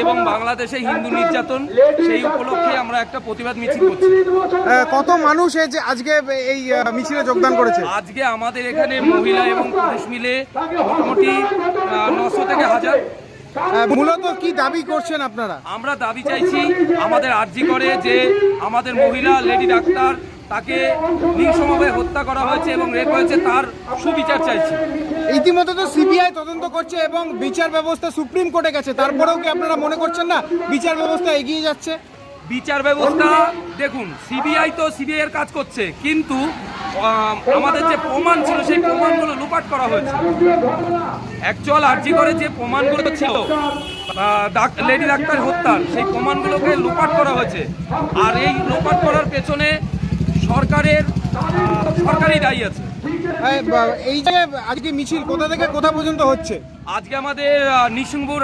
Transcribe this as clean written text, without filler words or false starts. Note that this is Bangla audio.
এবং বাংলাদেশে হিন্দু নির্যাতন, সেই উপলক্ষে আমরা একটা প্রতিবাদ মিছিল করছি। কত মানুষ আজকে এই মিছিলে যোগদান করেছে? আজকে আমাদের এখানে মহিলা এবং পুরুষ মিলে মোটামুটি 900 থেকে 1000। মূলত কি দাবি করছেন আপনারা? আমরা দাবি চাইছি, আমাদের আর্জি করে যে আমাদের মহিলা লেডি ডাক্তার তাকে নৃশংসভাবে হত্যা করা হয়েছে এবং রেপ হয়েছে, তার সুবিচার চাইছি। ইতিমধ্যে তো সিবিআই তদন্ত করছে এবং বিচার ব্যবস্থা সুপ্রিম কোর্টে গেছে, তারপরেও কি আপনারা মনে করছেন না বিচার ব্যবস্থা এগিয়ে যাচ্ছে? বিচার ব্যবস্থা দেখুন, সিবিআই তো সিবিআই এর কাজ করছে, কিন্তু আমাদের যে প্রমাণ ছিল সেই প্রমাণগুলো লুপাট করা হয়েছে। অ্যাকচুয়াল আর্জি করে যে প্রমাণগুলো ছিল লেডি ডাক্তার হত্যার, সেই প্রমাণগুলোকে লুপাট করা হয়েছে। আর এই লুপাট করার পেছনে সরকারই দায়ী আছে। এই যে আজকে মিছিল কোথা থেকে কোথা পর্যন্ত হচ্ছে? আজকে আমাদের নিশিংপুর